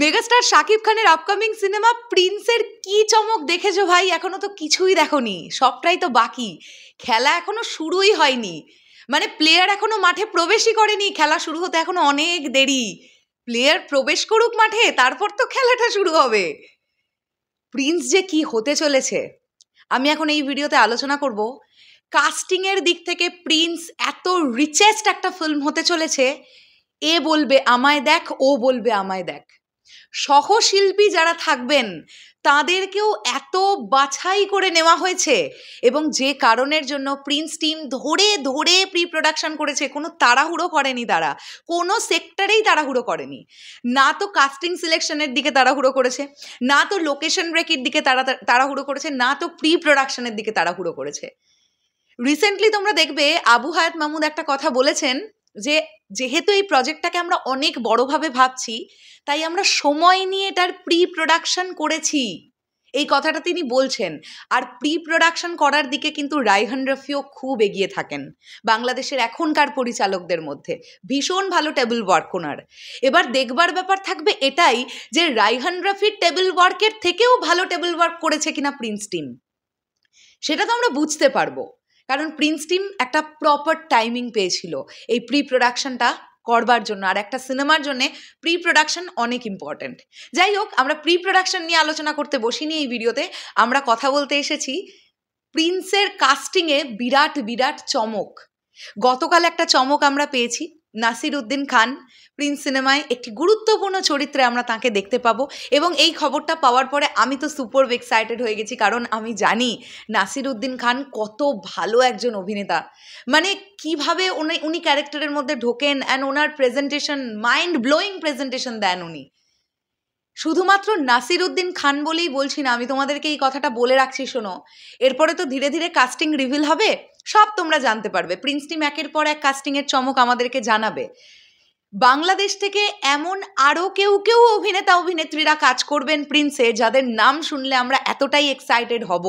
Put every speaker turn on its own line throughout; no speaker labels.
Megastar Shakib খানের upcoming cinema প্রিন্সের কি চমক দেখেছো ভাই? এখনো তো কিছুই দেখোনি, সবটাই তো বাকি। খেলা এখনো শুরুই হয়নি, মানে প্লেয়ার এখনো মাঠে প্রবেশই করেনি, খেলা শুরু হতে এখনো অনেক দেরি। প্লেয়ার প্রবেশ করুক মাঠে, তারপর তো খেলাটা শুরু হবে। প্রিন্স যে কি হতে চলেছে আমি এখন এই ভিডিওতে আলোচনা করব। কাস্টিং এর দিক থেকে প্রিন্স এত রিচেস্ট একটা ফিল্ম হতে চলেছে, এ বলবে আমায় দেখ, ও বলবে আমায় দেখ। সহশিল্পী যারা থাকবেন তাদেরকেও এত বাছাই করে নেওয়া হয়েছে, এবং যে কারণের জন্য প্রিন্স টিম ধরে ধরে প্রি প্রোডাকশন করেছে। কোনো তাড়াহুড়ো করেনি তারা, কোনো সেক্টরেই তাড়াহুড়ো করেনি। না তো কাস্টিং সিলেকশনের দিকে তাড়াহুড়ো করেছে, না তো লোকেশন ব্রেকের দিকে তাড়াহুড়ো করেছে, না তো প্রি প্রোডাকশনের দিকে তাড়াহুড়ো করেছে। রিসেন্টলি তোমরা দেখবে আবু হায়াত মাহমুদ একটা কথা বলেছেন যে যেহেতু এই প্রজেক্টটাকে আমরা অনেক বড়ভাবে ভাবছি, তাই আমরা সময় নিয়ে এটার প্রি প্রোডাকশন করেছি, এই কথাটা তিনি বলছেন। আর প্রি প্রোডাকশন করার দিকে কিন্তু রায়হান রফিও খুব এগিয়ে থাকেন বাংলাদেশের এখনকার পরিচালকদের মধ্যে। ভীষণ ভালো টেবিল ওয়ার্ক ওনার। এবার দেখবার ব্যাপার থাকবে এটাই যে রায়হান রফির টেবিল ওয়ার্কের থেকেও ভালো টেবিল ওয়ার্ক করেছে কিনা প্রিন্স টিম, সেটা তো আমরা বুঝতে পারবো। কারণ প্রিন্স টিম একটা প্রপার টাইমিং পেয়েছিল এই প্রি প্রোডাকশনটা করবার জন্য, আর একটা সিনেমার জন্য প্রি প্রোডাকশন অনেক ইম্পর্ট্যান্ট। যাই হোক, আমরা প্রি প্রোডাকশন নিয়ে আলোচনা করতে বসিনি এই ভিডিওতে, আমরা কথা বলতে এসেছি প্রিন্সের কাস্টিংয়ে বিরাট বিরাট চমক। গতকাল একটা চমক আমরা পেয়েছি, নাসির উদ্দিন খান প্রিন্স সিনেমায় একটি গুরুত্বপূর্ণ চরিত্রে আমরা তাকে দেখতে পাবো। এবং এই খবরটা পাওয়ার পরে আমি তো সুপার এক্সাইটেড হয়ে গেছি, কারণ আমি জানি নাসির উদ্দিন খান কত ভালো একজন অভিনেতা। মানে কিভাবে উনি ক্যারেক্টারের মধ্যে ঢোকেন, অ্যান্ড ওনার প্রেজেন্টেশন, মাইন্ড ব্লোয়িং প্রেজেন্টেশন দেন উনি। শুধুমাত্র নাসির উদ্দিন খান বলেই বলছি না, আমি তোমাদেরকে এই কথাটা বলে রাখছি, শোনো, এরপরে তো ধীরে ধীরে কাস্টিং রিভিল হবে, সব তোমরা জানতে পারবে। প্রিন্স টিম একের পর এক কাস্টিংয়ের চমক আমাদেরকে জানাবে। বাংলাদেশ থেকে এমন আরও কেউ অভিনেতা অভিনেত্রীরা কাজ করবেন প্রিন্সে, যাদের নাম শুনলে আমরা এতটাই এক্সাইটেড হব,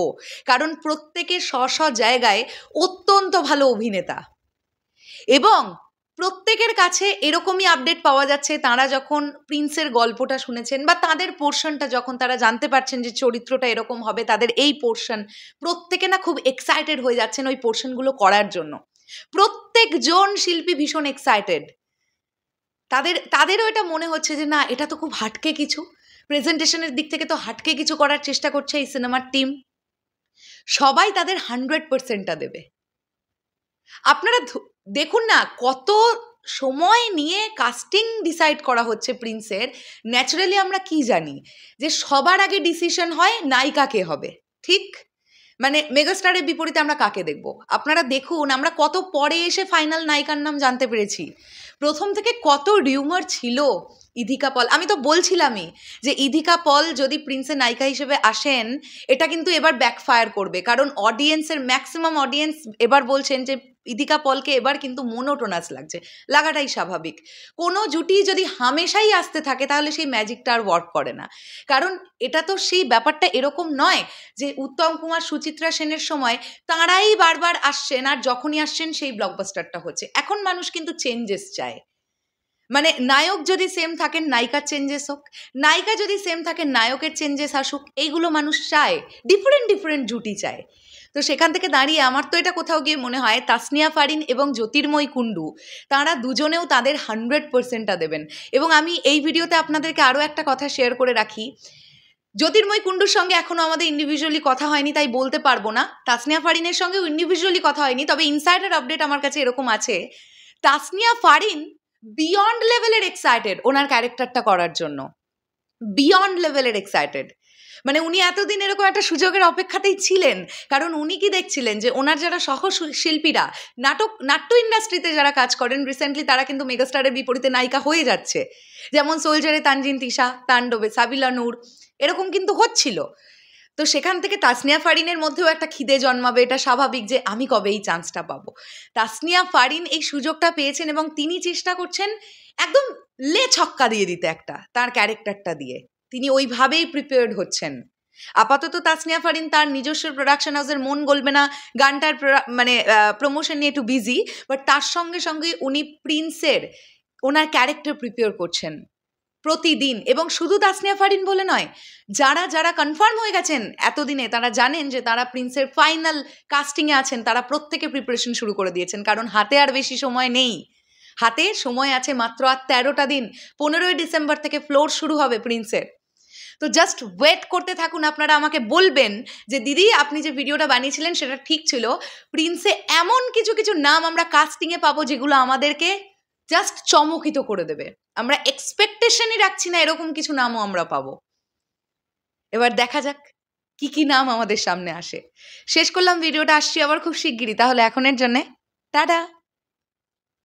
কারণ প্রত্যেকে স্ব জায়গায় অত্যন্ত ভালো অভিনেতা। এবং প্রত্যেকের কাছে এরকমই আপডেট পাওয়া যাচ্ছে, তারা যখন প্রিন্সের গল্পটা শুনেছেন বা তাদের পোর্শনটা যখন তারা জানতে পারছেন যে চরিত্রটা এরকম হবে, তাদের এই পোর্শন, প্রত্যেকে না খুব এক্সাইটেড হয়ে যাচ্ছেন ওই পোর্শনগুলো করার জন্য। প্রত্যেকজন শিল্পী ভীষণ এক্সাইটেড। তাদেরও এটা মনে হচ্ছে যে না, এটা তো খুব হাটকে কিছু, প্রেজেন্টেশনের দিক থেকে তো হাটকে কিছু করার চেষ্টা করছে এই সিনেমার টিম। সবাই তাদের 100%টা দেবে। আপনারা দেখুন না কত সময় নিয়ে কাস্টিং ডিসাইড করা হচ্ছে প্রিন্সের। ন্যাচারালি আমরা কি জানি যে সবার আগে ডিসিশন হয় নায়িকা কে হবে, ঠিক? মানে মেগাস্টারের বিপরীতে আমরা কাকে দেখব? আপনারা দেখুন, আমরা কত পরে এসে ফাইনাল নায়িকার নাম জানতে পেরেছি। প্রথম থেকে কত রিউমার ছিল। ইধিকা পল, আমি তো বলছিলামই যে ইধিকা পল যদি প্রিন্সের নায়িকা হিসেবে আসেন, এটা কিন্তু এবার ব্যাকফায়ার করবে, কারণ অডিয়েন্সের ম্যাক্সিমাম অডিয়েন্স এবার বলছেন যে ইধিকা পলকে এবার কিন্তু মোনোটোনাস লাগছে। লাগাটাই স্বাভাবিক। কোনো জুটি যদি হামেশাই আসতে থাকে তাহলে সেই ম্যাজিকটা আর ওয়ার্ক করে না। কারণ এটা তো সেই ব্যাপারটা এরকম নয় যে উত্তম কুমার সুচিত্রা সেনের সময় তাঁরাই বারবার আসছেন, আর যখনই আসছেন সেই ব্লকবাস্টারটা হচ্ছে। এখন মানুষ কিন্তু চেঞ্জেস চায়। মানে নায়ক যদি সেম থাকেন, নায়িকার চেঞ্জেস হোক, নায়িকা যদি সেম থাকে, নায়কের চেঞ্জেস আসুক, এইগুলো মানুষ চায়। ডিফারেন্ট জুটি চায়। তো সেখান থেকে দাঁড়িয়ে আমার তো এটা কোথাও গিয়ে মনে হয় তাসনিয়া ফারিন এবং জ্যোতির্ময় কুণ্ডু, তাঁরা দুজনেও তাদের 100%টা দেবেন। এবং আমি এই ভিডিওতে আপনাদেরকে আরও একটা কথা শেয়ার করে রাখি, জ্যোতির্ময় কুণ্ডুর সঙ্গে এখনও আমাদের ইন্ডিভিজুয়ালি কথা হয়নি, তাই বলতে পারবো না। তাসনিয়া ফারিনের সঙ্গেও ইন্ডিভিজুয়ালি কথা হয়নি, তবে ইনসাইডার আপডেট আমার কাছে এরকম আছে, তাসনিয়া ফারিন বিয়ন্ড লেভেলের এক্সাইটেড ওনার ক্যারেক্টারটা করার জন্য, বিয়ন্ড লেভেলের এক্সাইটেড। মানে উনি এতদিন এরকম একটা সুযোগের অপেক্ষাতেই ছিলেন, কারণ উনি কি দেখছিলেন যে ওনার যারা সহশিল্পীরা নাট্য ইন্ডাস্ট্রিতে যারা কাজ করেন রিসেন্টলি, তারা কিন্তু মেগাস্টারের বিপরীতে নায়িকা হয়ে যাচ্ছে। যেমন সোলজারে তানজিন তিশা, তাণ্ডবে সাবিলা নূর, এরকম কিন্তু হচ্ছিল। তো সেখান থেকে তাসনিয়া ফারিনের মধ্যেও একটা খিদে জন্মাবে, এটা স্বাভাবিক যে আমি কবে এই চান্সটা পাবো। তাসনিয়া ফারিন এই সুযোগটা পেয়েছেন এবং তিনি চেষ্টা করছেন একদম ছক্কা দিয়ে দিতে একটা তার ক্যারেক্টারটা দিয়ে। তিনি ওইভাবেই প্রিপেয়ার্ড হচ্ছেন। আপাতত তাসনিয়া ফারিন তার নিজস্ব প্রোডাকশন হাউসের মন গলবে না গানটার প্রমোশন নিয়ে একটু বিজি, বাট তার সঙ্গে সঙ্গে উনি প্রিন্সের ওনার ক্যারেক্টার প্রিপেয়ার করছেন। প্রতিদিন। এবং শুধু তাসনিয়া ফারিন বলে নয়, যারা যারা কনফার্ম হয়ে গেছেন এতদিনে, তারা জানেন যে তারা প্রিন্সের ফাইনাল কাস্টিংয়ে আছেন, তারা প্রত্যেকে প্রিপারেশন শুরু করে দিয়েছেন, কারণ হাতে আর বেশি সময় নেই। হাতে সময় আছে মাত্র আর 13টা দিন। 15ই ডিসেম্বর থেকে ফ্লোর শুরু হবে প্রিন্সের। তো জাস্ট ওয়েট করতে থাকুন। আপনারা আমাকে বলবেন যে দিদি আপনি যে ভিডিওটা বানিয়েছিলেন সেটা ঠিক ছিল, প্রিন্সে এমন কিছু কিছু নাম আমরা কাস্টিংয়ে পাবো যেগুলো আমাদেরকে জাস্ট চমকিত করে দেবে। আমরা এক্সপেকটেশনই রাখছি না এরকম কিছু নামও আমরা পাবো। এবার দেখা যাক কি কি নাম আমাদের সামনে আসে। শেষ করলাম ভিডিওটা, আসছি আবার খুব শিগগিরই। তাহলে এখনের জন্যে টাটা।